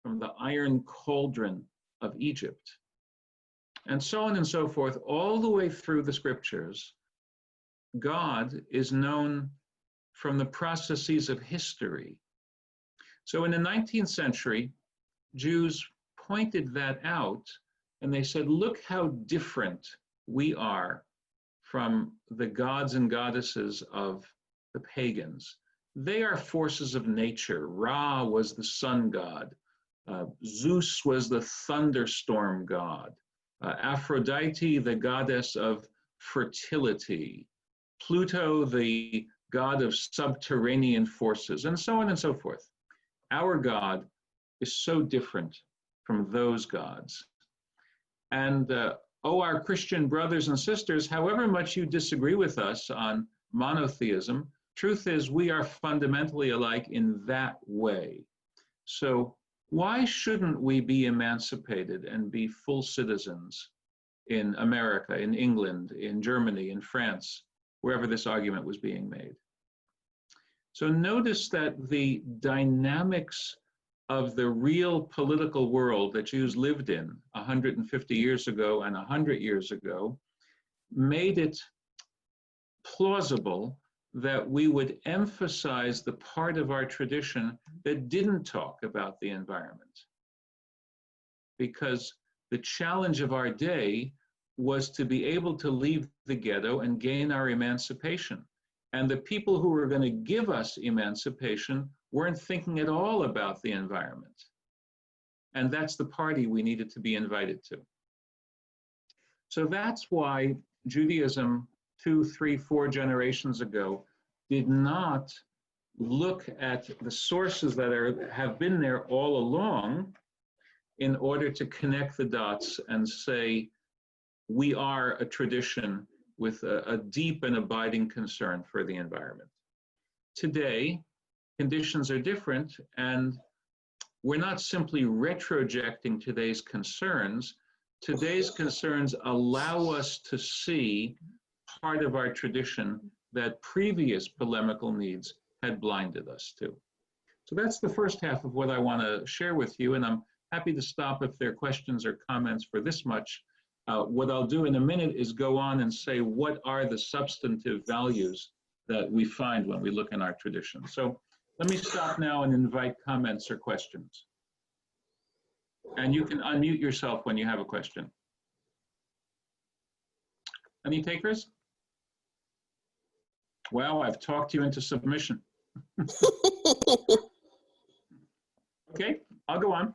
from the iron cauldron of Egypt, and so on and so forth, all the way through the scriptures. God is known from the processes of history. So in the 19th century, Jews pointed that out, and they said, look how different we are from the gods and goddesses of the pagans. They are forces of nature. Ra was the sun god. Zeus was the thunderstorm god. Aphrodite, the goddess of fertility. Pluto, the god of subterranean forces, and so on and so forth. Our God is so different from those gods. And our Christian brothers and sisters, however much you disagree with us on monotheism, truth is we are fundamentally alike in that way. So why shouldn't we be emancipated and be full citizens in America, in England, in Germany, in France, wherever this argument was being made? So notice that the dynamics of the real political world that Jews lived in 150 years ago and 100 years ago made it plausible that we would emphasize the part of our tradition that didn't talk about the environment. Because the challenge of our day was to be able to leave the ghetto and gain our emancipation. And the people who were going to give us emancipation weren't thinking at all about the environment. And that's the party we needed to be invited to. So that's why Judaism 2, 3, 4 generations ago did not look at the sources that have been there all along in order to connect the dots and say, we are a tradition with a deep and abiding concern for the environment. Today, conditions are different, and we're not simply retrojecting today's concerns. Today's concerns allow us to see part of our tradition that previous polemical needs had blinded us to. So that's the first half of what I want to share with you, and I'm happy to stop if there are questions or comments for this much. What I'll do in a minute is go on and say what are the substantive values that we find when we look in our tradition. So let me stop now and invite comments or questions. And you can unmute yourself when you have a question. Any takers? Wow, I've talked you into submission. Okay, I'll go on.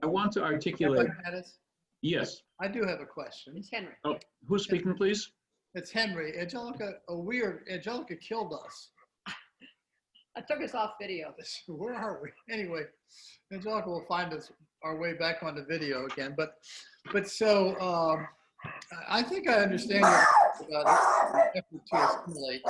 I want to articulate. Yes. I do have a question. It's Henry. Oh, who's speaking, please? It's Henry. Angelica killed us. I took us off video. Where are we? Anyway, Angelica will find us our way back on the video again. But so I think I understand your about effort to assimilate.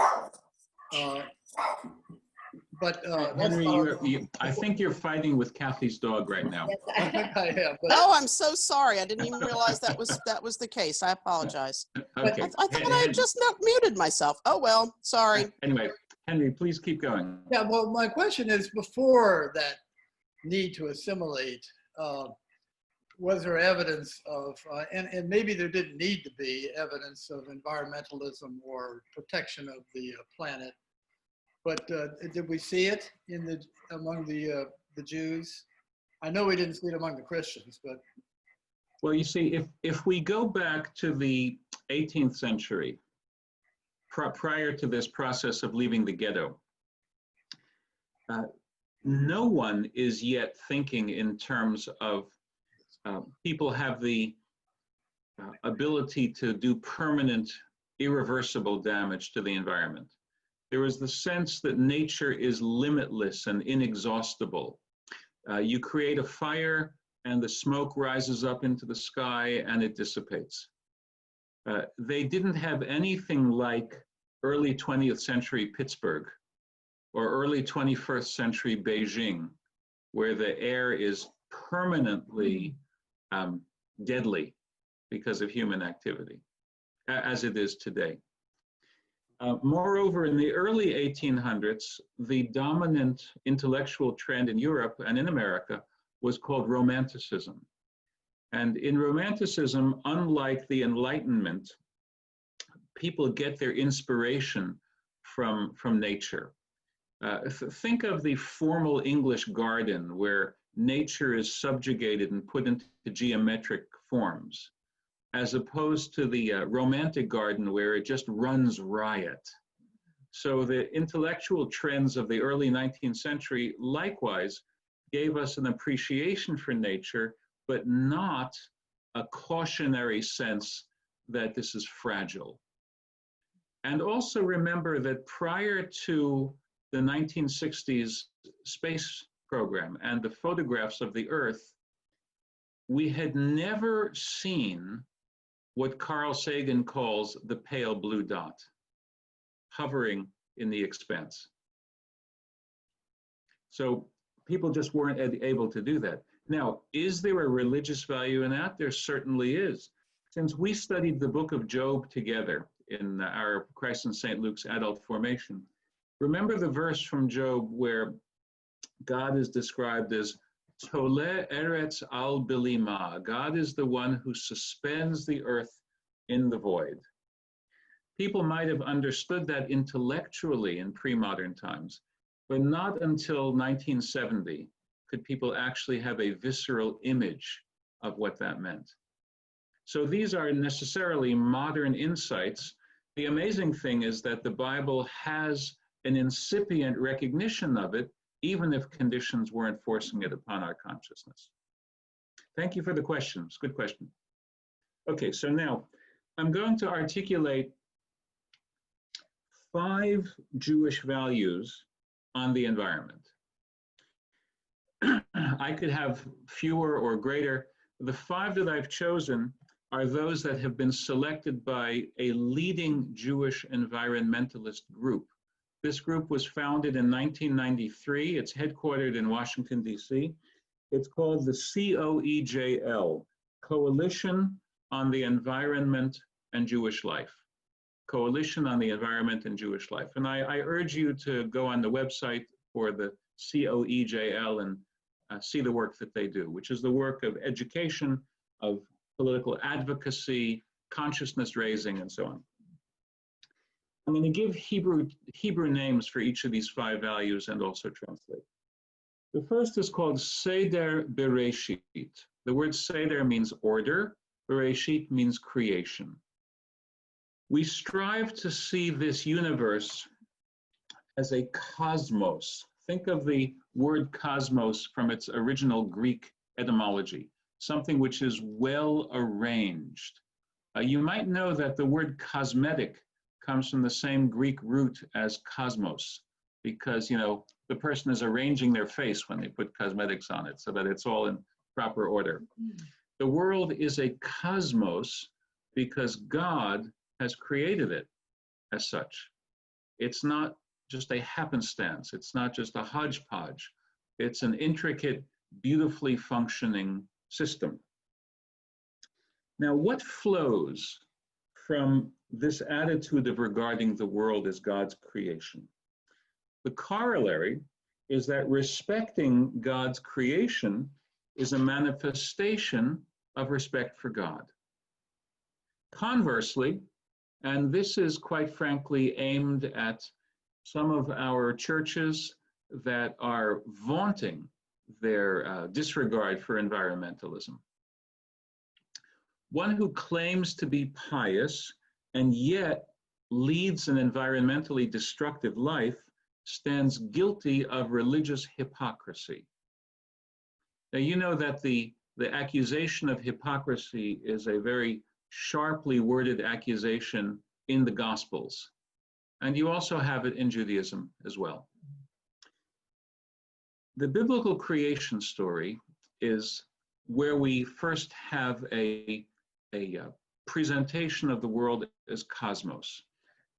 Henry, I think you're fighting with Kathy's dog right now. I think I am. Oh, I'm so sorry. I didn't even realize that was the case. I apologize. Okay. I thought I had just muted myself. Oh, well, sorry. Anyway, Henry, please keep going. Yeah, well, my question is, before that need to assimilate, was there evidence of, and maybe there didn't need to be evidence of environmentalism or protection of the planet, but did we see it among the Jews? I know we didn't see it among the Christians, but. Well, you see, if we go back to the 18th century, prior to this process of leaving the ghetto, no one is yet thinking in terms of people have the ability to do permanent, irreversible damage to the environment. There is the sense that nature is limitless and inexhaustible. You create a fire and the smoke rises up into the sky and it dissipates. They didn't have anything like early 20th century Pittsburgh or early 21st century Beijing, where the air is permanently deadly because of human activity, as it is today. Moreover, in the early 1800s, the dominant intellectual trend in Europe and in America was called Romanticism. And in Romanticism, unlike the Enlightenment, people get their inspiration from nature. Think of the formal English garden where nature is subjugated and put into geometric forms, as opposed to the romantic garden where it just runs riot. So the intellectual trends of the early 19th century likewise gave us an appreciation for nature, but not a cautionary sense that this is fragile. And also remember that prior to the 1960s space program and the photographs of the Earth, we had never seen what Carl Sagan calls the pale blue dot, hovering in the expanse. So people just weren't able to do that. Now, is there a religious value in that? There certainly is. Since we studied the book of Job together in our Christ and St. Luke's adult formation, remember the verse from Job where God is described as Tole Eretz al Bilima. God is the one who suspends the earth in the void. People might have understood that intellectually in pre-modern times, but not until 1970 could people actually have a visceral image of what that meant. So these are necessarily modern insights. The amazing thing is that the Bible has an incipient recognition of it, even if conditions weren't forcing it upon our consciousness. Thank you for the question. It's a good question. Okay, so now I'm going to articulate 5 Jewish values on the environment. I could have fewer or greater. The 5 that I've chosen are those that have been selected by a leading Jewish environmentalist group. This group was founded in 1993. It's headquartered in Washington, D.C. It's called the COEJL, Coalition on the Environment and Jewish Life. Coalition on the Environment and Jewish Life. And I urge you to go on the website for the COEJL and see the work that they do, which is the work of education, of political advocacy, consciousness raising, and so on. I'm going to give Hebrew names for each of these 5 values and also translate. The first is called Seder Bereshit. The word Seder means order. Bereshit means creation. We strive to see this universe as a cosmos. Think of the word cosmos from its original Greek etymology, something which is well arranged. You might know that the word cosmetic comes from the same Greek root as cosmos, because, you know, the person is arranging their face when they put cosmetics on it so that it's all in proper order. The world is a cosmos because God has created it as such. It's not just a happenstance. It's not just a hodgepodge. It's an intricate, beautifully functioning system. Now, what flows from this attitude of regarding the world as God's creation? The corollary is that respecting God's creation is a manifestation of respect for God. Conversely, and this is quite frankly aimed at some of our churches that are vaunting their disregard for environmentalism. One who claims to be pious and yet leads an environmentally destructive life stands guilty of religious hypocrisy. Now, you know that the accusation of hypocrisy is a very sharply worded accusation in the Gospels. And you also have it in Judaism as well. The biblical creation story is where we first have a presentation of the world as cosmos.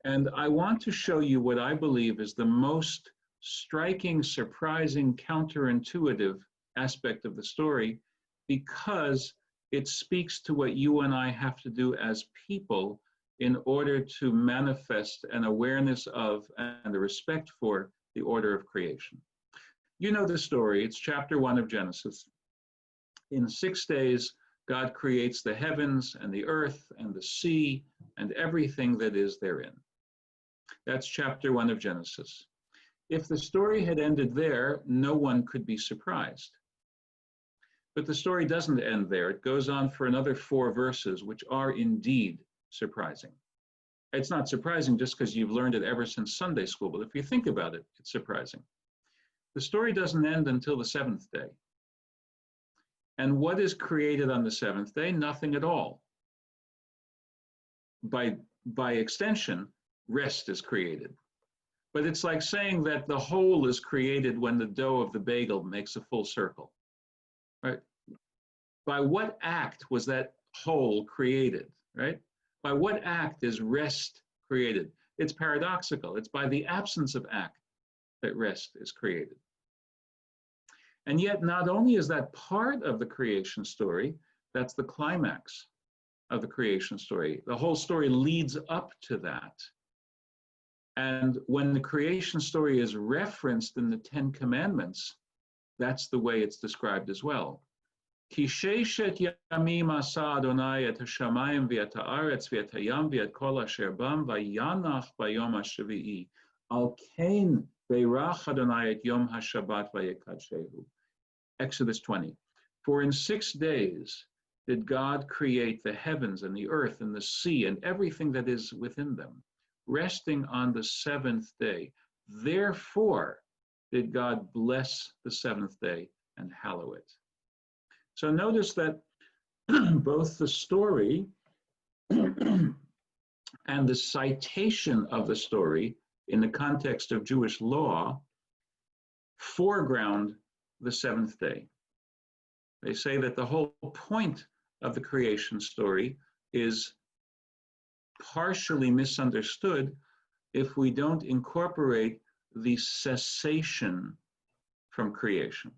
And I want to show you what I believe is the most striking, surprising, counterintuitive aspect of the story, because it speaks to what you and I have to do as people in order to manifest an awareness of and a respect for the order of creation. You know the story. It's chapter 1 of Genesis. In 6 days, God creates the heavens and the earth and the sea and everything that is therein. That's chapter 1 of Genesis. If the story had ended there, no one could be surprised. But the story doesn't end there. It goes on for another 4 verses, which are indeed surprising. It's not surprising just because you've learned it ever since Sunday school, but if you think about it, it's surprising. The story doesn't end until the 7th day. And what is created on the 7th day? Nothing at all. By extension, rest is created. But it's like saying that the whole is created when the dough of the bagel makes a full circle, right? By what act was that whole created, right? By what act is rest created? It's paradoxical. It's by the absence of act that rest is created. And yet, not only is that part of the creation story, that's the climax of the creation story. The whole story leads up to that. And when the creation story is referenced in the 10 Commandments, that's the way it's described as well. Ki sheishet yamim asa Adonai et hashamayim v'et haaretz v'et hayam v'et kol asher bam v'yanach b'yom hashvi'i al kain beirach Adonai et yom hashabbat v'yekadshehu. Exodus 20. For in 6 days did God create the heavens and the earth and the sea and everything that is within them, resting on the 7th day. Therefore did God bless the 7th day and hallow it. So notice that both the story and the citation of the story in the context of Jewish law foreground the 7th day. They say that the whole point of the creation story is partially misunderstood if we don't incorporate the cessation from creation.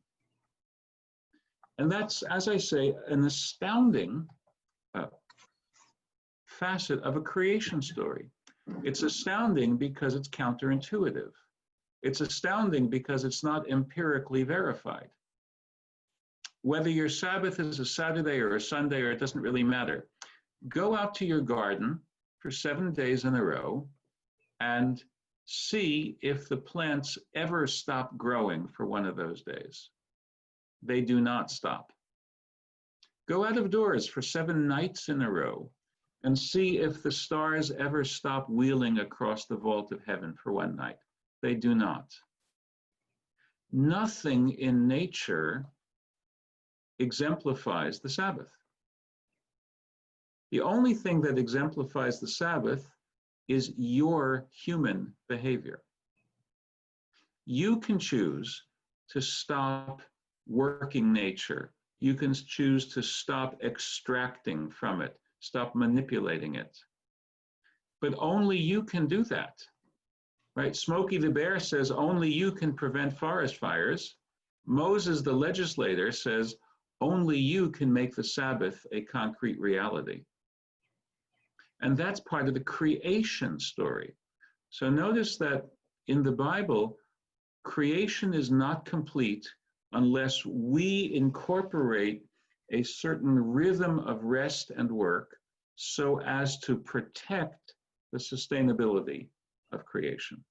And that's, as I say, an astounding facet of a creation story. It's astounding because it's counterintuitive. It's astounding because it's not empirically verified. Whether your Sabbath is a Saturday or a Sunday, or it doesn't really matter. Go out to your garden for 7 days in a row and see if the plants ever stop growing for one of those days. They do not stop. Go out of doors for 7 nights in a row and see if the stars ever stop wheeling across the vault of heaven for one night. They do not. Nothing in nature exemplifies the Sabbath. The only thing that exemplifies the Sabbath is your human behavior. You can choose to stop working nature. You can choose to stop extracting from it, stop manipulating it. But only you can do that, right? Smokey the Bear says only you can prevent forest fires. Moses the legislator says only you can make the Sabbath a concrete reality. And that's part of the creation story. So notice that in the Bible, creation is not complete unless we incorporate a certain rhythm of rest and work so as to protect the sustainability of creation.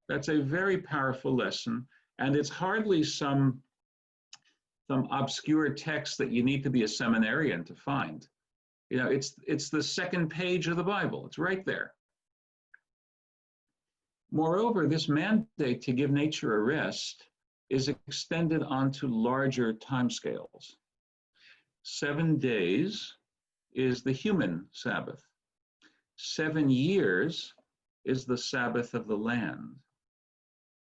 That's a very powerful lesson, and it's hardly some obscure text that you need to be a seminarian to find. You know, it's the 2nd page of the Bible. It's right there. Moreover, this mandate to give nature a rest is extended onto larger timescales. 7 days is the human Sabbath. 7 years is the Sabbath of the land.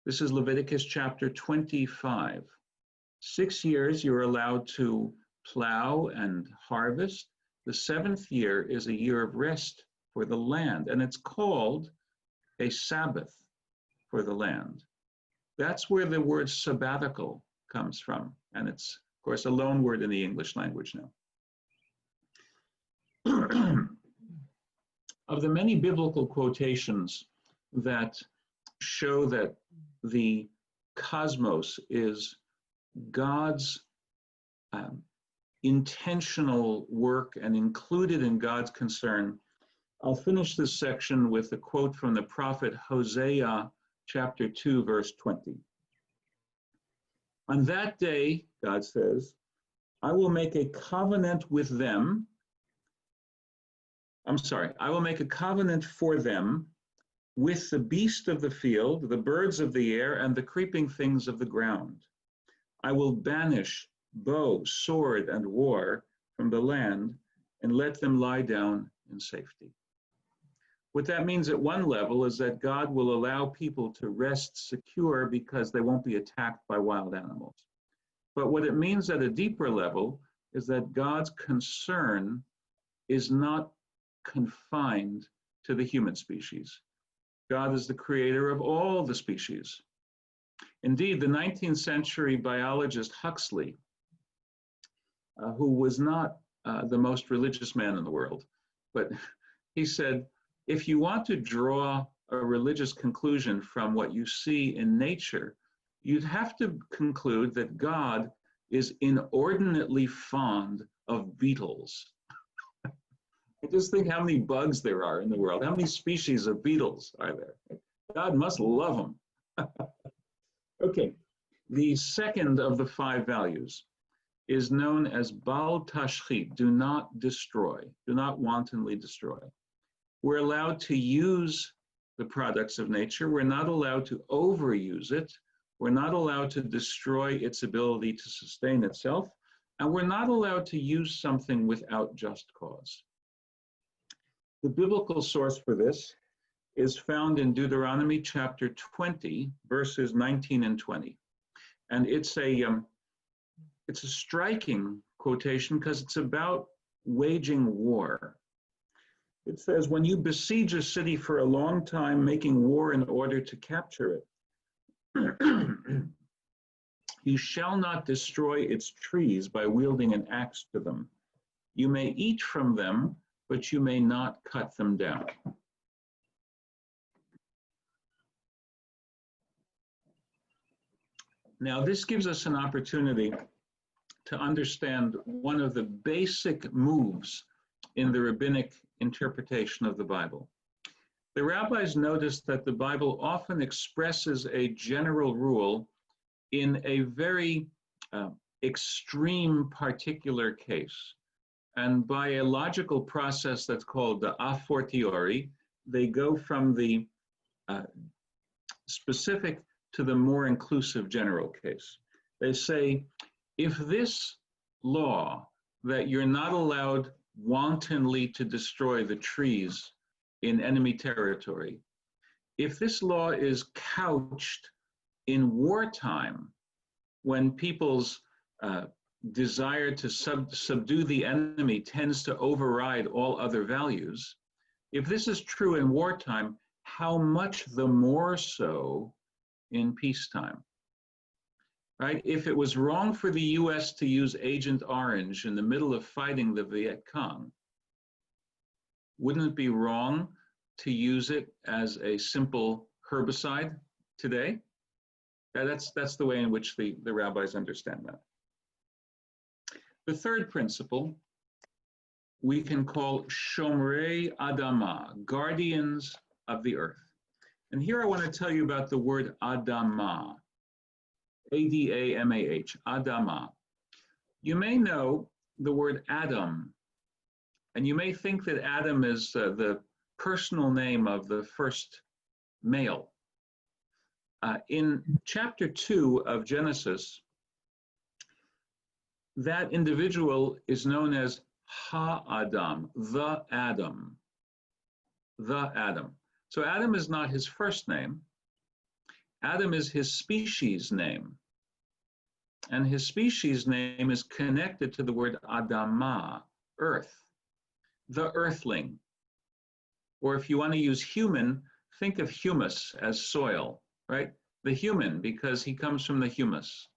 This is Leviticus chapter 25. 6 years you're allowed to plow and harvest. The 7th year is a year of rest for the land, and it's called a Sabbath for the land. That's where the word sabbatical comes from, and it's, of course, a loan word in the English language now. Of the many biblical quotations that show that the cosmos is God's intentional work and included in God's concern, I'll finish this section with a quote from the prophet Hosea, chapter 2, verse 20. On that day, God says, I will make a covenant with them. I will make a covenant for them with the beast of the field, the birds of the air, and the creeping things of the ground. I will banish bow, sword, and war from the land and let them lie down in safety. What that means at one level is that God will allow people to rest secure because they won't be attacked by wild animals. But what it means at a deeper level is that God's concern is not confined to the human species. God is the creator of all the species. Indeed, the 19th century biologist Huxley, who was not the most religious man in the world, but he said, if you want to draw a religious conclusion from what you see in nature, you'd have to conclude that God is inordinately fond of beetles. I just think how many bugs there are in the world. How many species of beetles are there? God must love them. Okay, the second of the 5 values is known as Bal Tashchit, do not destroy, do not wantonly destroy. We're allowed to use the products of nature. We're not allowed to overuse it. We're not allowed to destroy its ability to sustain itself. And we're not allowed to use something without just cause. The biblical source for this is found in Deuteronomy chapter 20, verses 19 and 20. And it's a striking quotation because it's about waging war. It says, when you besiege a city for a long time, making war in order to capture it, you shall not destroy its trees by wielding an axe to them. You may eat from them, but you may not cut them down. Now, this gives us an opportunity to understand one of the basic moves in the rabbinic interpretation of the Bible. The rabbis noticed that the Bible often expresses a general rule in a very extreme particular case. And by a logical process that's called the a fortiori, they go from the specific to the more inclusive general case. They say, if this law that you're not allowed wantonly to destroy the trees in enemy territory, if this law is couched in wartime, when people's desire to subdue the enemy tends to override all other values, if this is true in wartime, how much the more so in peacetime? Right? If it was wrong for the US to use Agent Orange in the middle of fighting the Viet Cong, wouldn't it be wrong to use it as a simple herbicide today? That's the way in which the rabbis understand that. The third principle we can call Shomrei Adama, guardians of the earth. And here I want to tell you about the word Adama, A-D-A-M-A-H, Adama. You may know the word Adam, and you may think that Adam is the personal name of the first male. In chapter 2 of Genesis, that individual is known as Ha-Adam, the Adam, the Adam. So Adam is not his first name. Adam is his species name. And his species name is connected to the word Adama, earth, the earthling. Or if you want to use human, think of humus as soil, right? The human, because he comes from the humus.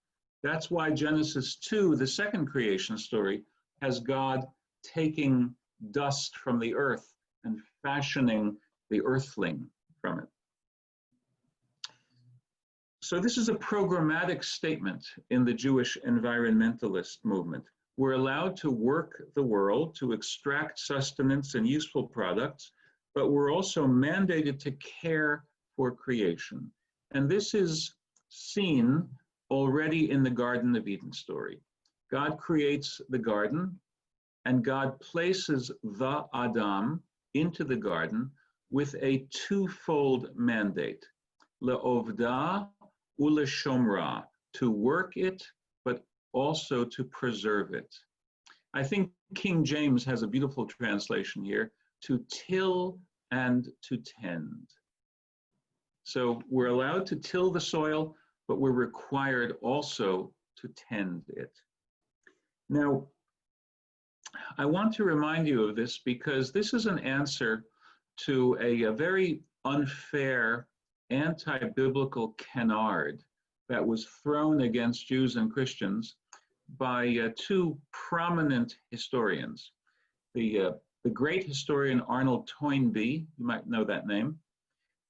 That's why Genesis 2, the second creation story, has God taking dust from the earth and fashioning the earthling from it. So this is a programmatic statement in the Jewish environmentalist movement. We're allowed to work the world to extract sustenance and useful products, but we're also mandated to care for creation. And this is seen already in the Garden of Eden story. God creates the garden, and God places the Adam into the garden with a twofold mandate, le'ovda u'leshomra, to work it, but also to preserve it. I think King James has a beautiful translation here, to till and to tend. So we're allowed to till the soil, but we're required also to tend it. Now, I want to remind you of this because this is an answer to a very unfair anti-biblical canard that was thrown against Jews and Christians by two prominent historians. The great historian Arnold Toynbee, you might know that name,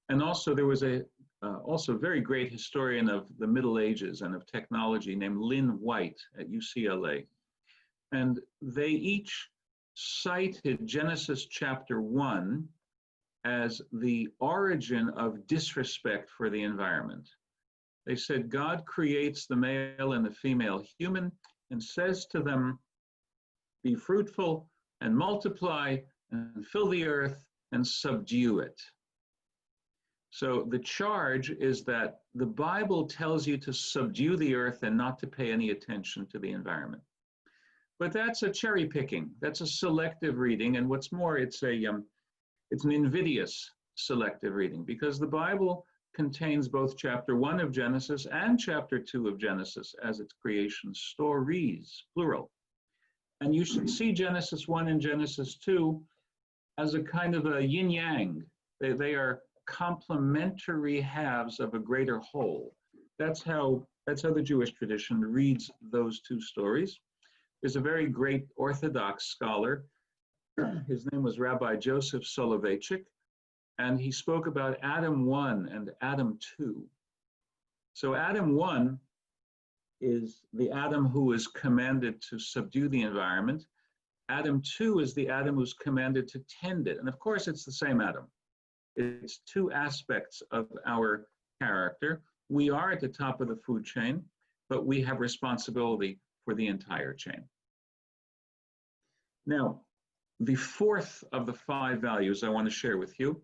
and also there was a also very great historian of the Middle Ages and of technology named Lynn White at UCLA. And they each cited Genesis chapter 1 as the origin of disrespect for the environment. They said God creates the male and the female human and says to them, be fruitful and multiply and fill the earth and subdue it. So the charge is that the Bible tells you to subdue the earth and not to pay any attention to the environment. But that's a cherry picking. That's a selective reading. And what's more, it's an invidious selective reading because the Bible contains both chapter 1 of Genesis and chapter 2 of Genesis as its creation stories, plural. And you should see Genesis 1 and Genesis 2 as a kind of a yin-yang. They are complementary halves of a greater whole. That's how the Jewish tradition reads those two stories. There's a very great Orthodox scholar. His name was Rabbi Joseph Soloveitchik, and he spoke about Adam 1 and Adam 2. So Adam 1 is the Adam who is commanded to subdue the environment. Adam 2 is the Adam who's commanded to tend it. And of course, it's the same Adam. It's two aspects of our character. We are at the top of the food chain, but we have responsibility for the entire chain. Now, the fourth of the 5 values I want to share with you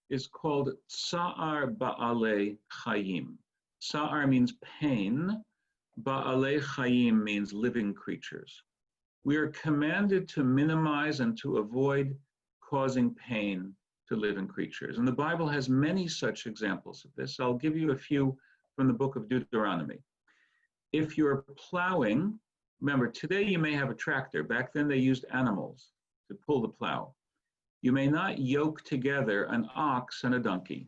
is called Tsa'ar Ba'alei Chayim. Tsa'ar means pain. Ba'alei Chayim means living creatures. We are commanded to minimize and to avoid causing pain to living creatures. And the Bible has many such examples of this. I'll give you a few from the book of Deuteronomy. If you're plowing, remember, today you may have a tractor. Back then they used animals to pull the plow. You may not yoke together an ox and a donkey.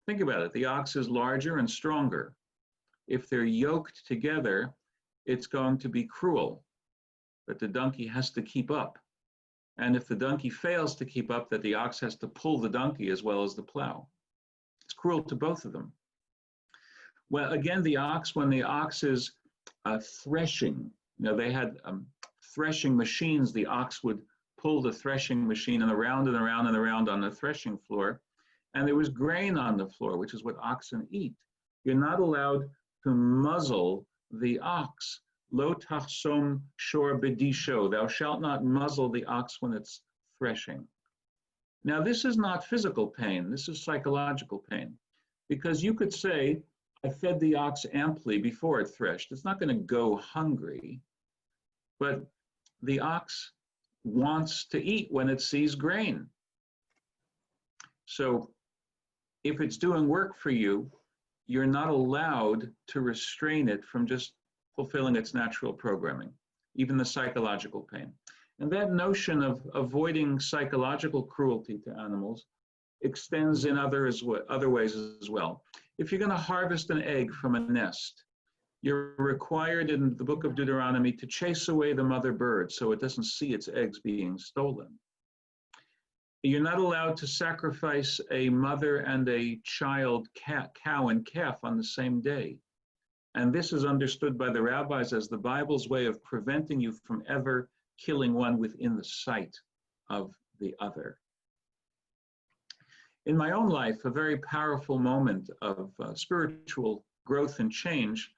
Think about it. The ox is larger and stronger. If they're yoked together, it's going to be cruel, but the donkey has to keep up. And if the donkey fails to keep up, that the ox has to pull the donkey as well as the plow. It's cruel to both of them. Well, again, the ox, when the ox is threshing, they had threshing machines. The ox would pull the threshing machine and around and around and around on the threshing floor. And there was grain on the floor, which is what oxen eat. You're not allowed to muzzle the ox. Lo tachsom shor bedisho, thou shalt not muzzle the ox when it's threshing. Now, this is not physical pain, this is psychological pain. Because you could say, I fed the ox amply before it threshed. It's not going to go hungry, but the ox wants to eat when it sees grain. So if it's doing work for you, you're not allowed to restrain it from just fulfilling its natural programming, even the psychological pain. And that notion of avoiding psychological cruelty to animals extends in other ways as well. If you're going to harvest an egg from a nest, you're required in the book of Deuteronomy to chase away the mother bird so it doesn't see its eggs being stolen. You're not allowed to sacrifice a mother and a child, cow and calf on the same day. And this is understood by the rabbis as the Bible's way of preventing you from ever killing one within the sight of the other. In my own life, a very powerful moment of spiritual growth and change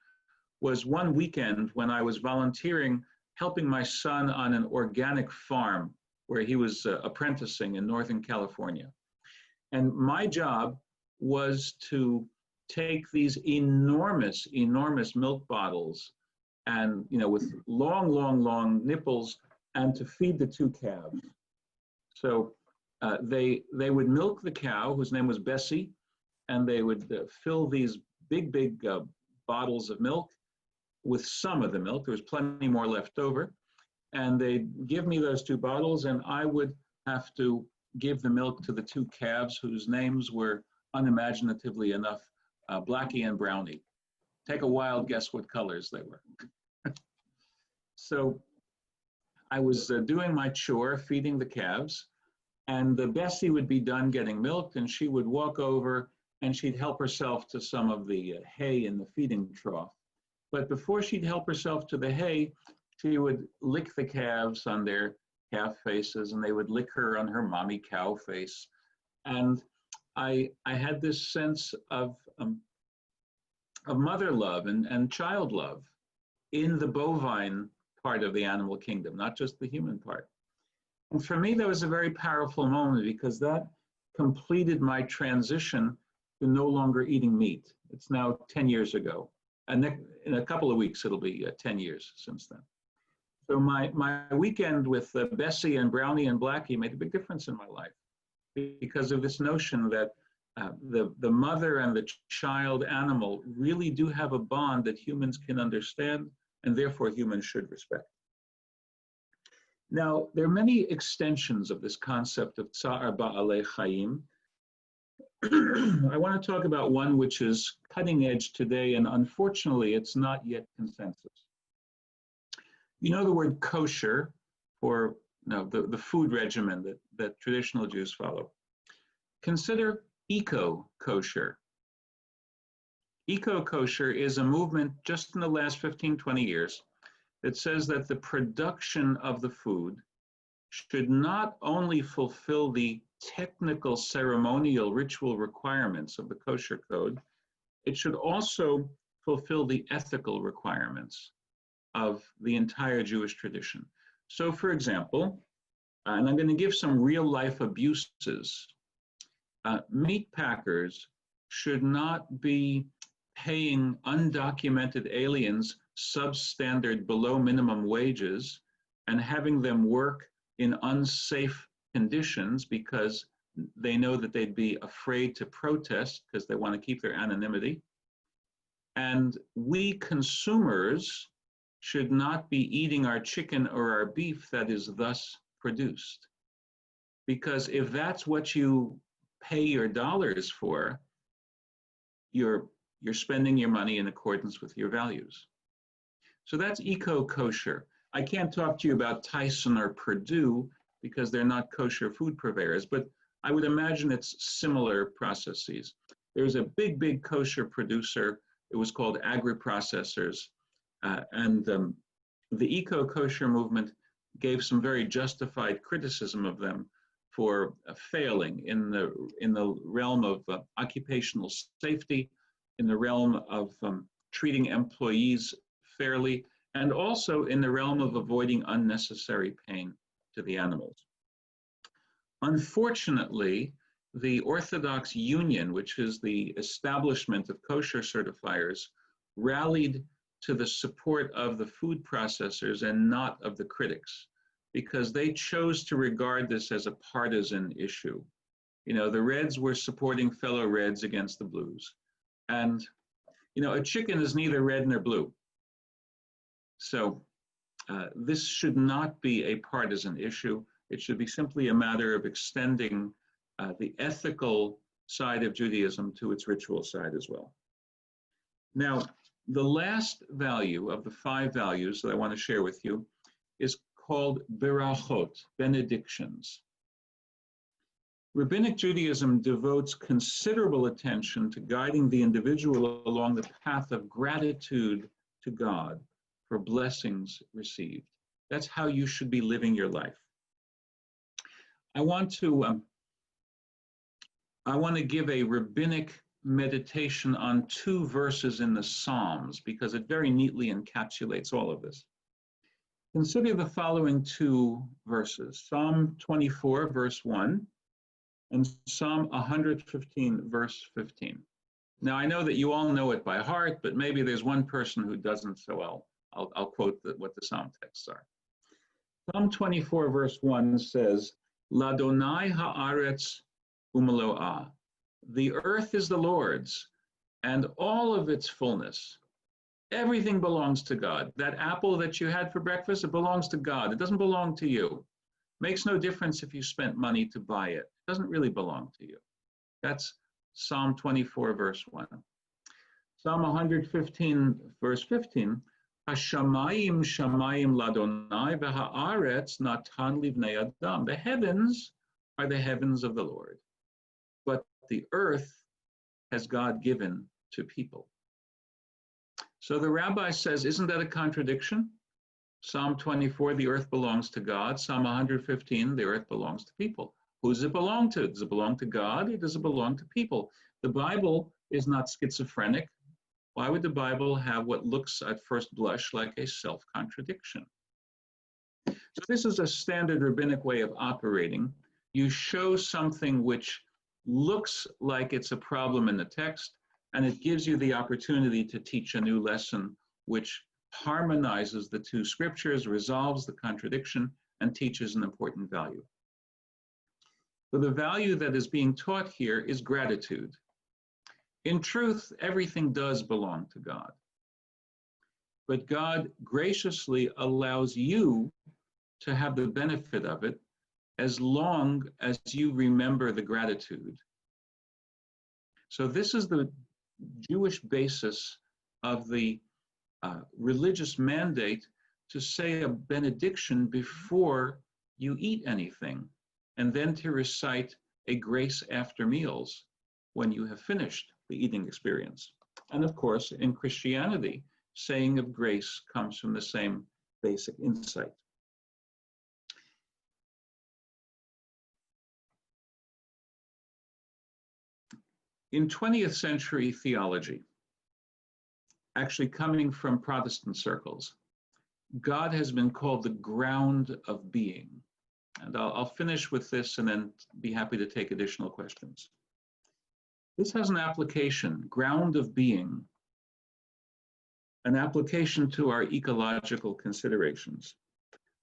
was one weekend when I was volunteering, helping my son on an organic farm where he was apprenticing in Northern California. And my job was to take these enormous milk bottles and, with long nipples, and to feed the two calves. So they would milk the cow, whose name was Bessie, and they would fill these big bottles of milk with some of the milk. There was plenty more left over. And they'd give me those two bottles, and I would have to give the milk to the two calves, whose names were unimaginatively enough, Blackie and Brownie. Take a wild guess what colors they were. So I was doing my chore, feeding the calves, and the Bessie would be done getting milked, and she would walk over and she'd help herself to some of the hay in the feeding trough. But before she'd help herself to the hay, she would lick the calves on their calf faces, and they would lick her on her mommy cow face. And I had this sense of mother love and child love in the bovine part of the animal kingdom, not just the human part. And for me, that was a very powerful moment because that completed my transition to no longer eating meat. It's now 10 years ago. And in a couple of weeks, it'll be 10 years since then. So my weekend with Bessie and Brownie and Blackie made a big difference in my life because of this notion that the mother and the child animal really do have a bond that humans can understand, and therefore humans should respect. Now, there are many extensions of this concept of Tsa'ar Ba'alei Chaim. I want to talk about one which is cutting edge today, and unfortunately, it's not yet consensus. You know the word kosher, or the food regimen that traditional Jews follow. Consider eco-kosher. Eco-kosher is a movement just in the last 15, 20 years that says that the production of the food should not only fulfill the technical, ceremonial, ritual requirements of the kosher code, it should also fulfill the ethical requirements of the entire Jewish tradition. So, for example, and I'm going to give some real-life abuses, meat packers should not be paying undocumented aliens substandard below minimum wages and having them work in unsafe conditions because they know that they'd be afraid to protest because they want to keep their anonymity. And we consumers should not be eating our chicken or our beef that is thus produced. Because if that's what you pay your dollars for, you're spending your money in accordance with your values. So that's eco-kosher. I can't talk to you about Tyson or Purdue because they're not kosher food purveyors, but I would imagine it's similar processes. There's a big kosher producer. It was called agri-processors. And the eco-kosher movement gave some very justified criticism of them for failing in the realm of occupational safety, in the realm of treating employees fairly, and also in the realm of avoiding unnecessary pain to the animals. Unfortunately, the Orthodox Union, which is the establishment of kosher certifiers, rallied to the support of the food processors and not of the critics, because they chose to regard this as a partisan issue. You know, the Reds were supporting fellow Reds against the Blues. And, you know, a chicken is neither red nor blue. So this should not be a partisan issue. It should be simply a matter of extending the ethical side of Judaism to its ritual side as well. Now, the last value of the 5 values that I want to share with you is called berachot, benedictions. Rabbinic Judaism devotes considerable attention to guiding the individual along the path of gratitude to God for blessings received. That's how you should be living your life. I want to give a rabbinic meditation on 2 verses in the Psalms because it very neatly encapsulates all of this. Consider the following 2 verses, Psalm 24, verse 1, and Psalm 115, verse 15. Now, I know that you all know it by heart, but maybe there's one person who doesn't, so I'll quote what the Psalm texts are. Psalm 24, verse 1 says, Ladonai haaretz umalo'ah. The earth is the Lord's, and all of its fullness. Everything belongs to God. That apple that you had for breakfast, it belongs to God. It doesn't belong to you. Makes no difference if you spent money to buy it. It doesn't really belong to you. That's Psalm 24, verse 1. Psalm 115, verse 15, Hashamayim shamayim ladonai v'haaretz natan livnei adam. The heavens are the heavens of the Lord, but the earth has God given to people. So the rabbi says, isn't that a contradiction? Psalm 24, the earth belongs to God. Psalm 115, the earth belongs to people. Who does it belong to? Does it belong to God or does it belong to people? The Bible is not schizophrenic. Why would the Bible have what looks at first blush like a self-contradiction? So this is a standard rabbinic way of operating. You show something which looks like it's a problem in the text, and it gives you the opportunity to teach a new lesson which harmonizes the 2 scriptures, resolves the contradiction, and teaches an important value. So the value that is being taught here is gratitude. In truth, everything does belong to God. But God graciously allows you to have the benefit of it as long as you remember the gratitude. So this is the Jewish basis of the religious mandate to say a benediction before you eat anything, and then to recite a grace after meals when you have finished the eating experience. And of course, in Christianity, saying of grace comes from the same basic insight. In 20th century theology, actually coming from Protestant circles, God has been called the ground of being. And I'll finish with this and then be happy to take additional questions. This has an application, ground of being, an application to our ecological considerations.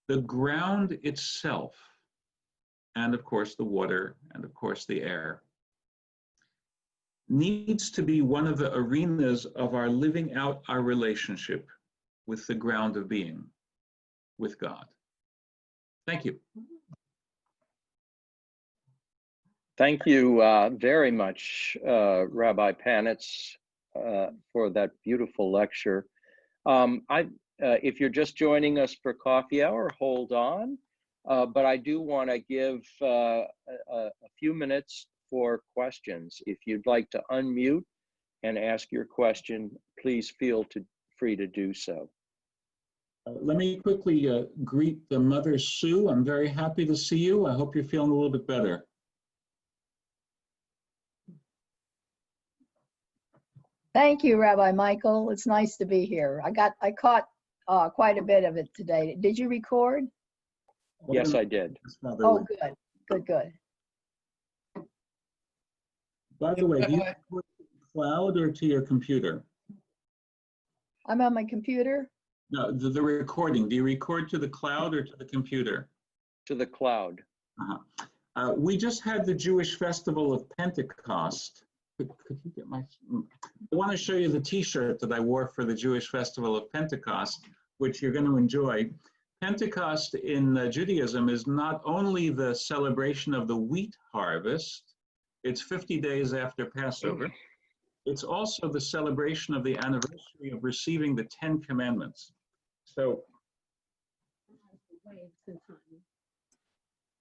The ground itself, and of course the water, and of course the air, needs to be one of the arenas of our living out our relationship with the ground of being, with God. Thank you. Thank you very much, Rabbi Panitz, for that beautiful lecture. If you're just joining us for coffee hour, hold on. But I do want to give a few minutes for questions. If you'd like to unmute and ask your question, please feel free to do so. Let me quickly greet the Mother Sue. I'm very happy to see you. I hope you're feeling a little bit better. Thank you, Rabbi Michael. It's nice to be here. I caught quite a bit of it today. Did you record? Yes, I did. Oh, good. By the way, do you record to the cloud or to your computer? I'm on my computer. No, the recording. Do you record to the cloud or to the computer? To the cloud. We just had the Jewish festival of Pentecost. Could you get my? I want to show you the T-shirt that I wore for the Jewish festival of Pentecost, which you're going to enjoy. Pentecost in Judaism is not only the celebration of the wheat harvest, it's 50 days after Passover. It's also the celebration of the anniversary of receiving the 10 Commandments. So,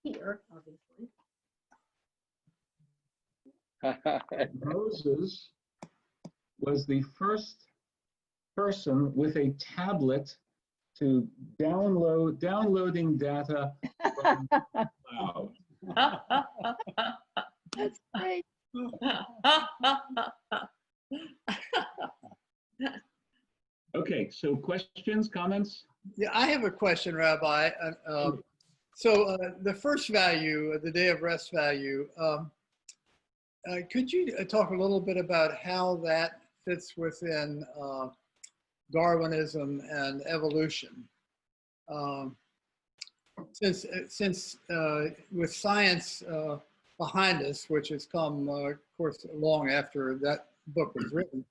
Here, obviously. Moses was the first person with a tablet to downloading data from the cloud. That's great. Okay, so questions, comments? Yeah, I have a question, Rabbi. So the first value, the day of rest value, could you talk a little bit about how that fits within Darwinism and evolution? Since with science behind us, which has come, of course, long after that book was written,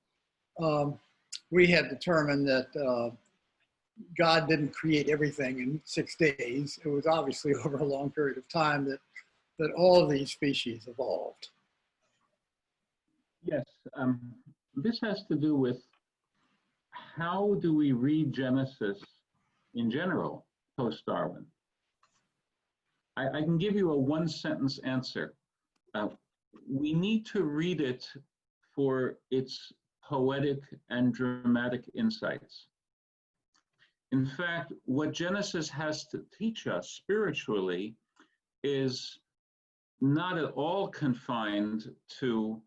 we had determined that God didn't create everything in 6 days. It was obviously over a long period of time that all of these species evolved. Yes, this has to do with how do we read Genesis in general, post-Darwin? I can give you a one-sentence answer. We need to read it for its poetic and dramatic insights. In fact, what Genesis has to teach us spiritually is not at all confined to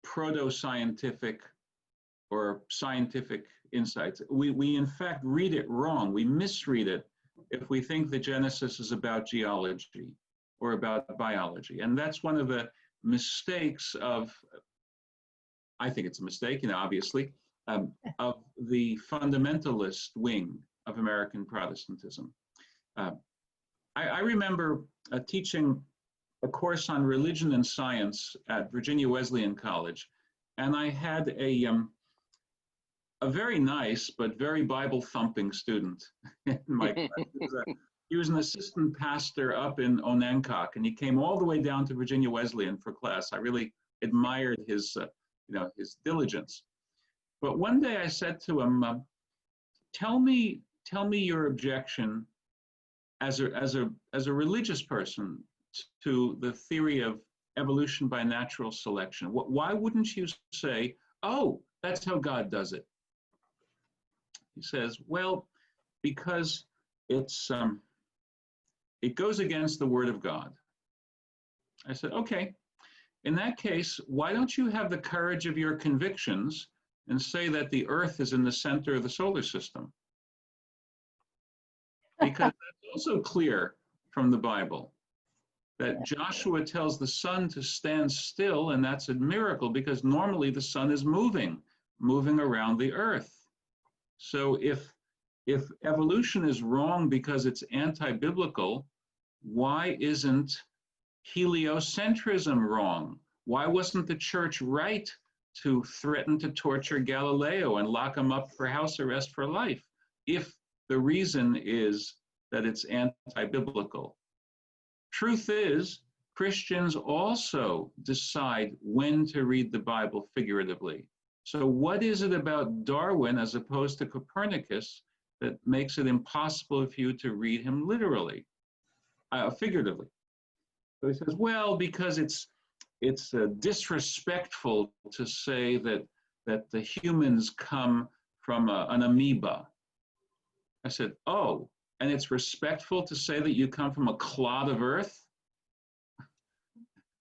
proto-scientific or scientific insights. We in fact read it wrong. We misread it if we think that Genesis is about geology or about biology. And that's one of the mistakes of, I think it's a mistake, obviously, of the fundamentalist wing of American Protestantism. I remember teaching a course on religion and science at Virginia Wesleyan College, and I had a very nice but very Bible-thumping student in my class. He was an assistant pastor up in Onancock, and he came all the way down to Virginia Wesleyan for class. I really admired his, his diligence. But one day I said to him, "Tell me your objection as a religious person to the theory of evolution by natural selection. Why wouldn't you say, oh, that's how God does it?" He says, "Well, because it goes against the Word of God." I said, "Okay, in that case, why don't you have the courage of your convictions and say that the Earth is in the center of the solar system?" Because that's also clear from the Bible that Joshua tells the sun to stand still, and that's a miracle because normally the sun is moving around the Earth. So if evolution is wrong because it's anti-biblical, why isn't heliocentrism wrong? Why wasn't the church right to threaten to torture Galileo and lock him up for house arrest for life if the reason is that it's anti-biblical? Truth is, Christians also decide when to read the Bible figuratively. So what is it about Darwin as opposed to Copernicus that makes it impossible for you to read him literally, figuratively? So he says, well, because it's disrespectful to say that the humans come from an amoeba. I said, oh, and it's respectful to say that you come from a clod of earth?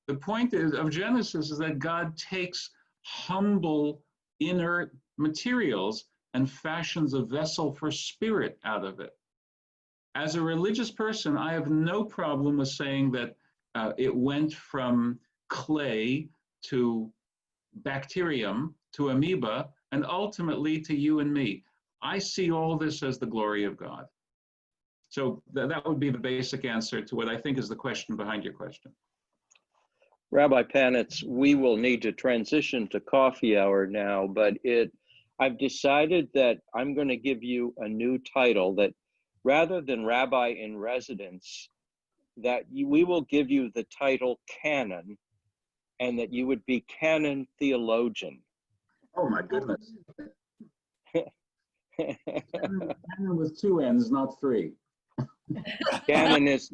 The point of Genesis is that God takes humble, inert materials and fashions a vessel for spirit out of it. As a religious person, I have no problem with saying that it went from clay to bacterium to amoeba and ultimately to you and me. I see all this as the glory of God. So that would be the basic answer to what I think is the question behind your question. Rabbi Panitz, we will need to transition to coffee hour now, but I've decided that I'm going to give you a new title that rather than Rabbi in Residence, that we will give you the title Canon, and that you would be Canon Theologian. Oh my goodness. Canon with 2 N's, not 3. Canon is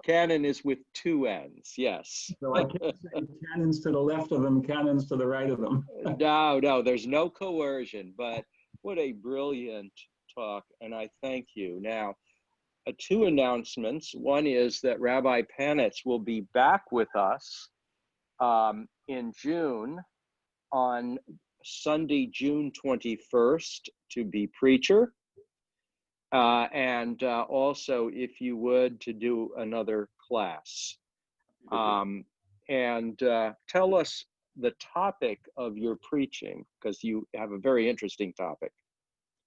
Canon is with two N's, yes. So I can't say cannons to the left of them, cannons to the right of them. No, there's no coercion, but what a brilliant talk, and I thank you. Now, two announcements. One is that Rabbi Panitz will be back with us in June, on Sunday, June 21st, to be preacher. And also, if you would, to do another class. And tell us the topic of your preaching, because you have a very interesting topic.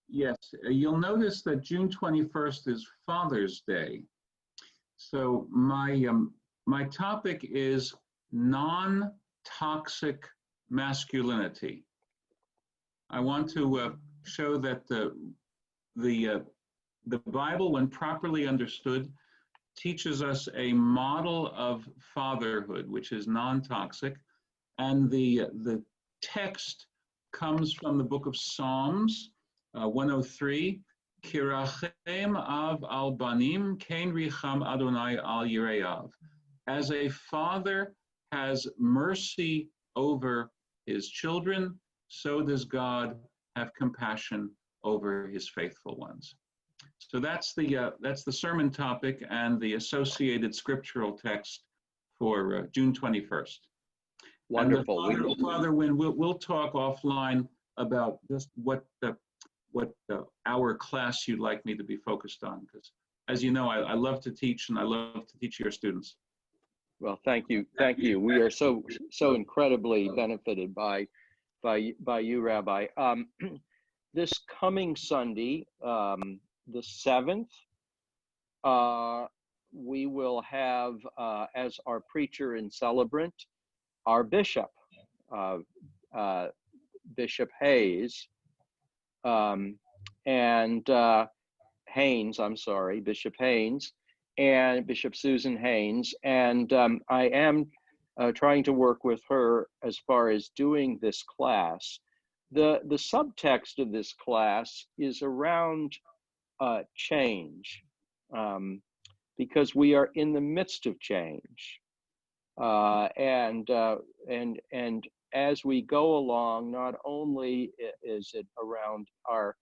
Yes, you'll notice that June 21st is Father's Day. So my topic is non-toxic masculinity. I want to show that the Bible, when properly understood, teaches us a model of fatherhood, which is non-toxic. And the text comes from the book of Psalms, 103, Kirachem av al banim, kein richam Adonai al yireav. As a father has mercy over his children, so does God have compassion over his faithful ones. So that's the sermon topic and the associated scriptural text for June 21st. Wonderful. And Father Wynn, we'll talk offline about just what our class you'd like me to be focused on, because as you know, I love to teach, and I love to teach your students. Well, thank you. We are so incredibly benefited by you, Rabbi. This coming Sunday, the 7th, we will have as our preacher and celebrant our bishop, Bishop Hayes, and Bishop Haynes, and Bishop Susan Haynes. And I am trying to work with her as far as doing this class. The subtext of this class is around change, because we are in the midst of change, and as we go along, not only is it around our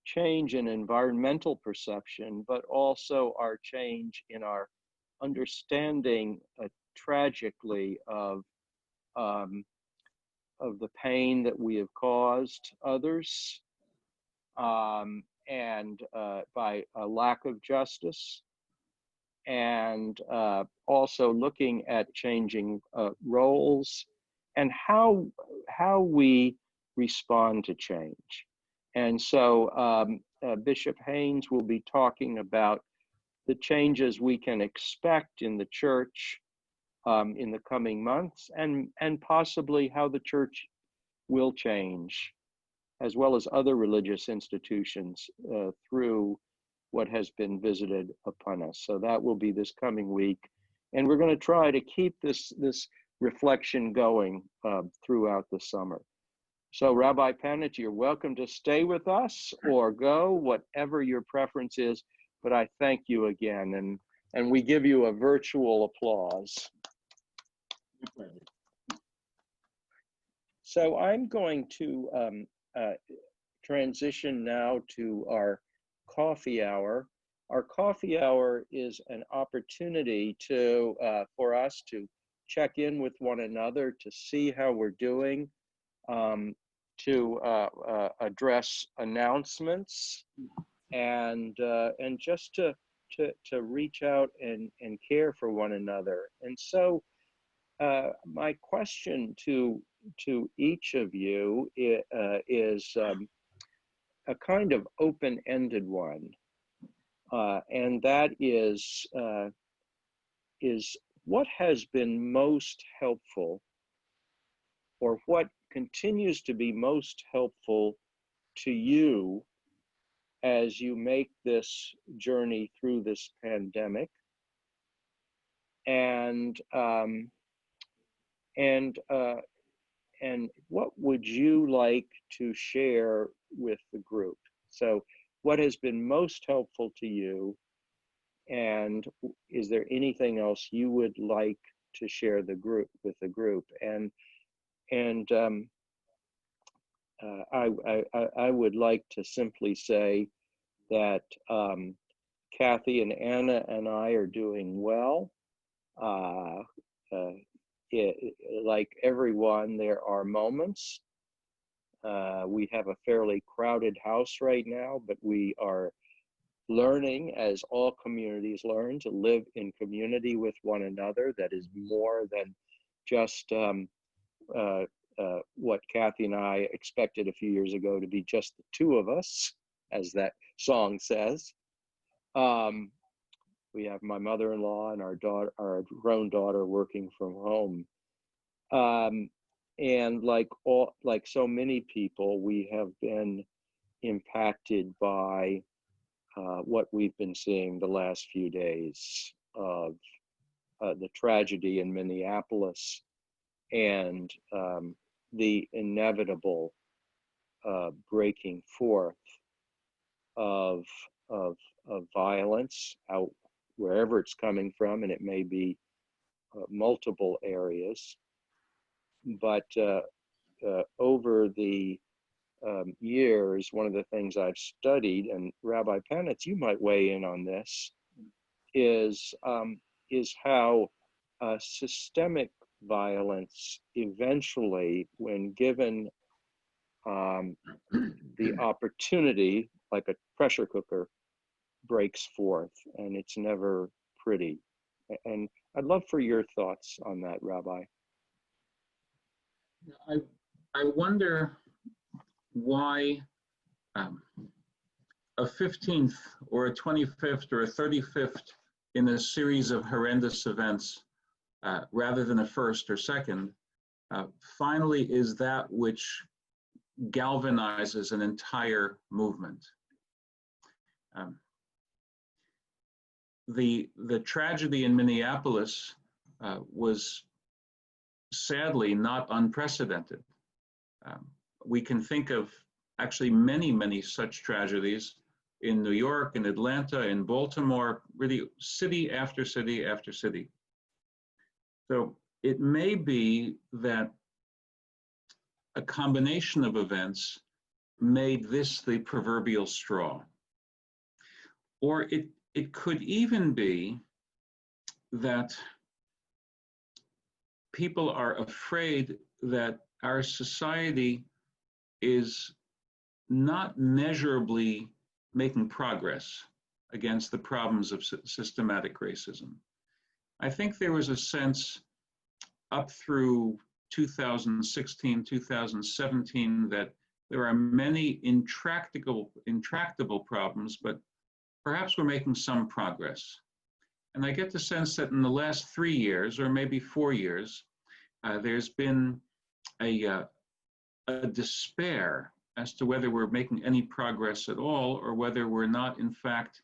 change in environmental perception, but also our change in our understanding, tragically, of the pain that we have caused others, and by a lack of justice, and also looking at changing roles and how we respond to change. And so Bishop Haynes will be talking about the changes we can expect in the church in the coming months, and possibly how the church will change, as well as other religious institutions, through what has been visited upon us. So that will be this coming week. And we're going to try to keep this reflection going throughout the summer. So Rabbi Panitz, you're welcome to stay with us or go, whatever your preference is. But I thank you again, and we give you a virtual applause. So I'm going to transition now to our coffee hour. Our coffee hour is an opportunity for us to check in with one another, to see how we're doing, to address announcements, and just to reach out and care for one another. And so my question to each of you is a kind of open-ended one, and that is what has been most helpful, or what continues to be most helpful to you as you make this journey through this pandemic, and what would you like to share with the group? So what has been most helpful to you And is there anything else you would like to share with the group? And I would like to simply say that Kathy and Anna and I are doing well. Like everyone, there are moments. We have a fairly crowded house right now, but we are learning, as all communities learn, to live in community with one another. That is more than just what Kathy and I expected a few years ago to be just the two of us, as that song says. We have my mother-in-law and our grown daughter working from home. And like so many people, we have been impacted by what we've been seeing the last few days of the tragedy in Minneapolis and the inevitable breaking forth of violence out wherever it's coming from, and it may be multiple areas. But over the years, one of the things I've studied, and Rabbi Panitz, you might weigh in on this, is how systemic violence eventually, when given the opportunity, like a pressure cooker, breaks forth, and it's never pretty. And I'd love for your thoughts on that, Rabbi. I wonder why a 15th or a 25th or a 35th in a series of horrendous events, rather than a first or second, finally is that which galvanizes an entire movement. The tragedy in Minneapolis was sadly not unprecedented. We can think of actually many such tragedies in New York, in Atlanta, in Baltimore, really city after city after city. So it may be that a combination of events made this the proverbial straw. Or it could even be that people are afraid that our society is not measurably making progress against the problems of systematic racism. I think there was a sense up through 2016, 2017 that there are many intractable problems, but perhaps we're making some progress. And I get the sense that in the last 3 years, or maybe 4 years, there's been a despair as to whether we're making any progress at all, or whether we're not, in fact,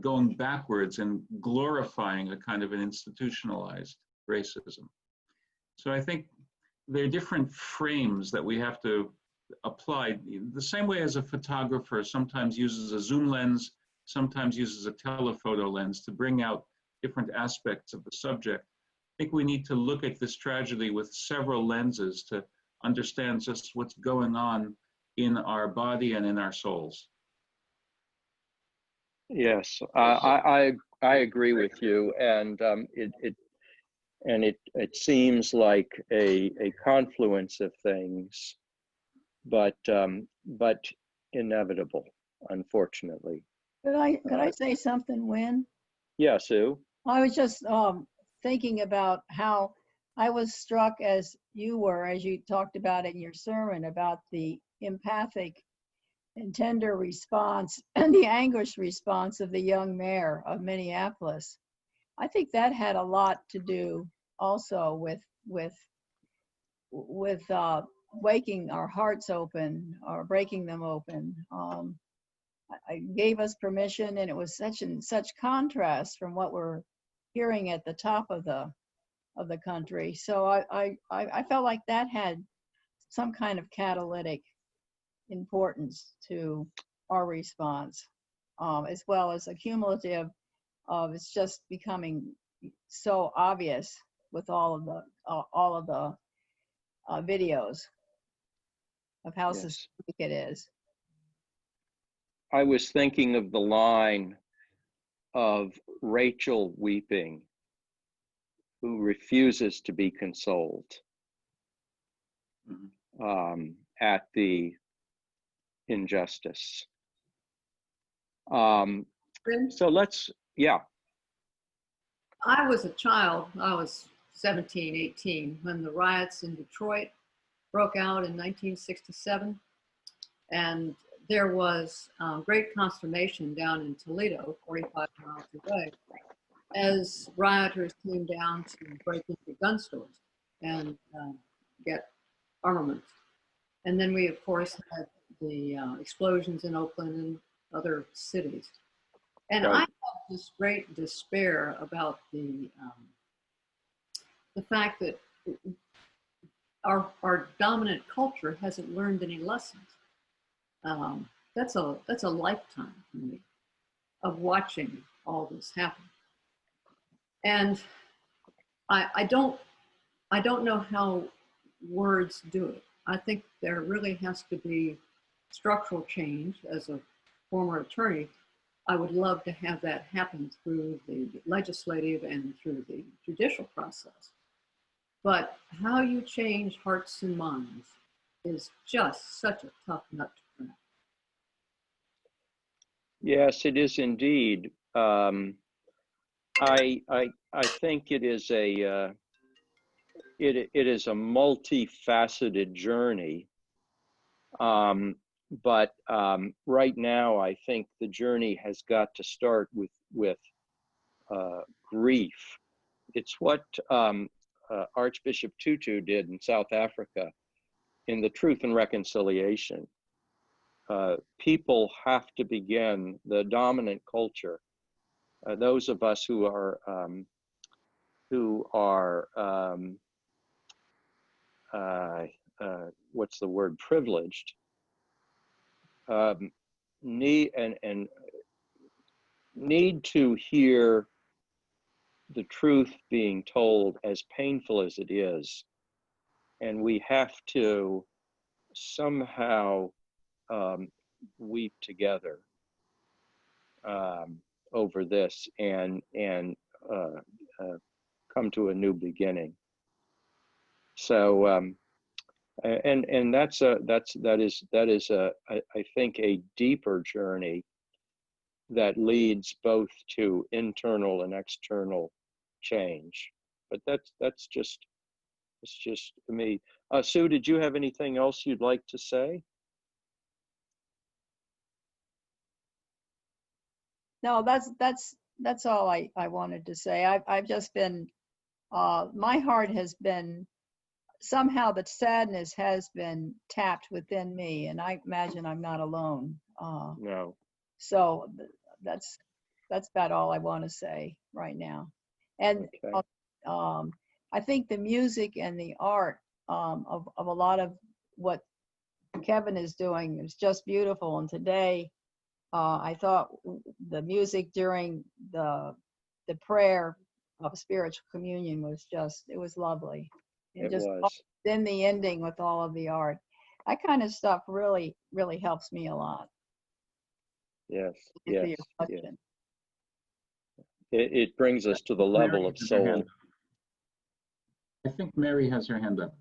going backwards and glorifying a kind of an institutionalized racism. So I think there are different frames that we have to apply. The same way as a photographer sometimes uses a zoom lens, sometimes uses a telephoto lens to bring out different aspects of the subject. I think we need to look at this tragedy with several lenses to understand just what's going on in our body and in our souls. Yes, I agree with you, and it seems like a confluence of things, but inevitable, unfortunately. Could I say something, Wynn? Yeah, Sue. I was just thinking about how I was struck, as you were, as you talked about in your sermon, about the empathic and tender response and the anguished response of the young mayor of Minneapolis. I think that had a lot to do also with waking our hearts open or breaking them open. I gave us permission, and it was such contrast from what we're hearing at the top of the country. So I felt like that had some kind of catalytic importance to our response, as well as a cumulative it's just becoming so obvious with all of the videos of how Yes. systemic it is. I was thinking of the line of Rachel weeping, who refuses to be consoled at the injustice. So let's, yeah. I was a child, I was 17, 18, when the riots in Detroit broke out in 1967. And there was great consternation down in Toledo, 45 miles away, as rioters came down to break into gun stores and get armaments. And then we, of course, had the explosions in Oakland and other cities. And Right. I had this great despair about the fact that our dominant culture hasn't learned any lessons. That's a lifetime for me of watching all this happen. And I don't know how words do it. I think there really has to be structural change. As a former attorney, I would love to have that happen through the legislative and through the judicial process. But how you change hearts and minds is just such a tough nut to crack. Yes, it is indeed. I think it is a it is a multifaceted journey. But right now, I think the journey has got to start with grief. It's what Archbishop Tutu did in South Africa in the Truth and Reconciliation. People have to begin, the dominant culture, those of us who are what's the word, privileged, need to hear the truth being told, as painful as it is, and we have to somehow weep together over this and come to a new beginning. So and that is I think a deeper journey that leads both to internal and external change. But it's just me. Sue, did you have anything else you'd like to say? No, that's all I wanted to say. I've just been, my heart has been, somehow the sadness has been tapped within me, and I imagine I'm not alone. No. So that's about all I want to say right now. And Okay. I think the music and the art of a lot of what Kevin is doing is just beautiful. And today, I thought the music during the prayer of spiritual communion was just, it was lovely. And It just was. then the ending with all of the art. That kind of stuff really, really helps me a lot. Yes. Thank you for Yes. your question. It brings us to the level of soul. I think Mary has her hand up.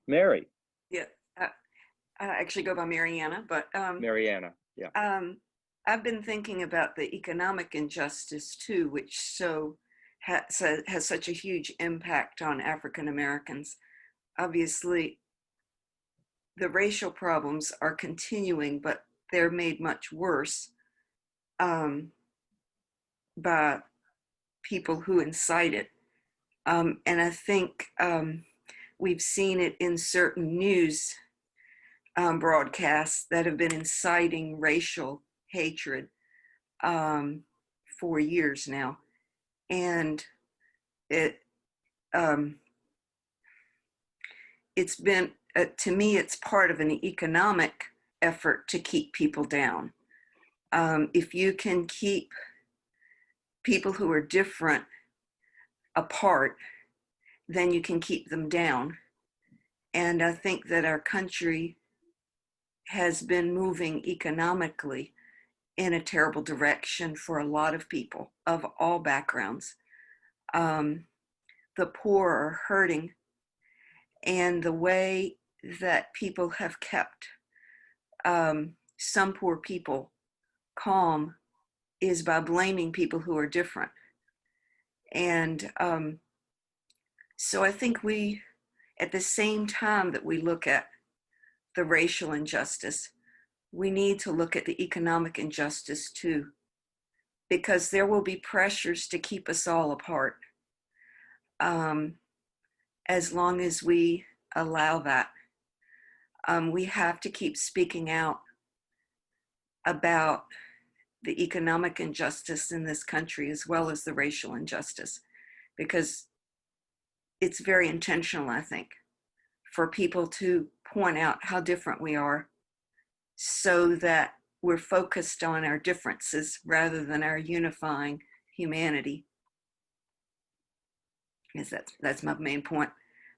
Mary. Yeah, I actually go by Mariana, but Mariana. Yeah. I've been thinking about the economic injustice too, which has such a huge impact on African Americans. Obviously, the racial problems are continuing, but they're made much worse by people who incite it. And I think we've seen it in certain news broadcasts that have been inciting racial hatred for years now. And it's been, to me, it's part of an economic effort to keep people down. If you can keep people who are different apart, then you can keep them down. And I think that our country has been moving economically in a terrible direction for a lot of people of all backgrounds. The poor are hurting, and the way that people have kept some poor people calm is by blaming people who are different. And so I think we, at the same time that we look at the racial injustice, we need to look at the economic injustice too, because there will be pressures to keep us all apart as long as we allow that. We have to keep speaking out about the economic injustice in this country as well as the racial injustice, because it's very intentional, I think, for people to point out how different we are so that we're focused on our differences rather than our unifying humanity. Yes, that's my main point.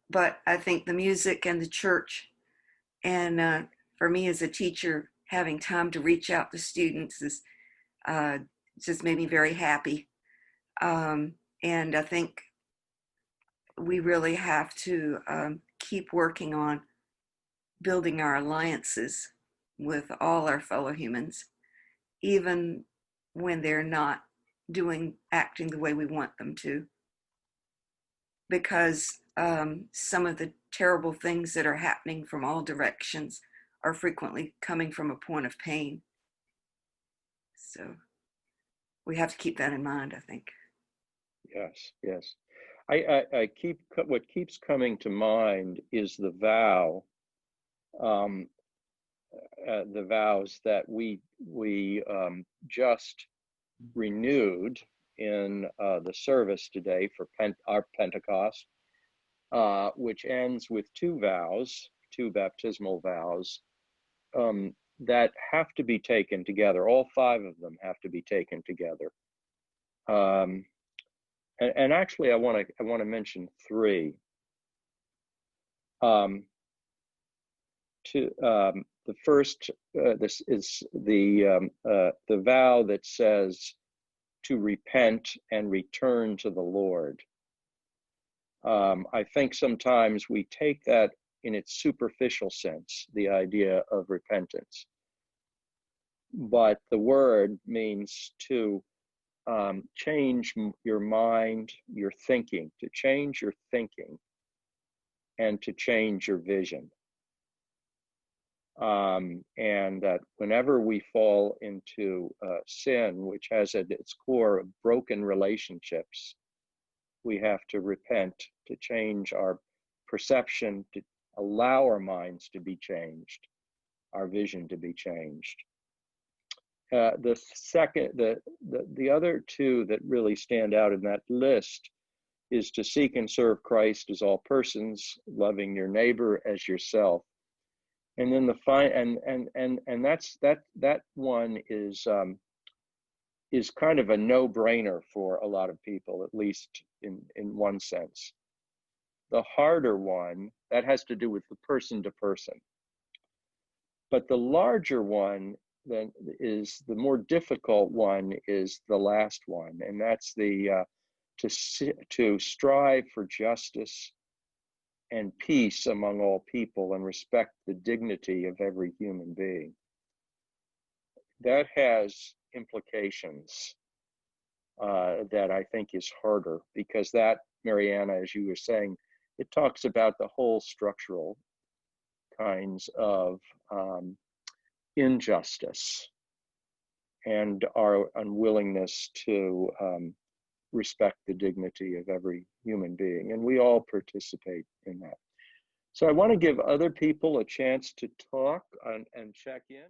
But I think the music and the church, and for me as a teacher, having time to reach out to students is just made me very happy. And I think we really have to keep working on building our alliances with all our fellow humans, even when they're not acting the way we want them to. Because some of the terrible things that are happening from all directions are frequently coming from a point of pain. So we have to keep that in mind, I think. Yes, yes. What keeps coming to mind is the vow, the vows that we just renewed in the service today for our Pentecost, which ends with two baptismal vows that have to be taken together. All five of them have to be taken together. And actually, I want to mention three. The first, this is the vow that says to repent and return to the Lord. I think sometimes we take that in its superficial sense, the idea of repentance. But the word means to change your mind, your thinking, to change your thinking and to change your vision. And that whenever we fall into sin, which has at its core broken relationships, we have to repent, to change our perception, to allow our minds to be changed, our vision to be changed. The other two that really stand out in that list is to seek and serve Christ as all persons, loving your neighbor as yourself. And then that one is kind of a no-brainer for a lot of people, at least in one sense. The harder one, that has to do with the person to person. But the larger one then is the more difficult one is the last one, and that's the to strive for justice and peace among all people and respect the dignity of every human being. That has implications that I think is harder, because that, Mariana, as you were saying, it talks about the whole structural kinds of injustice and our unwillingness to respect the dignity of every human being. And we all participate in that. So I want to give other people a chance to talk and check in.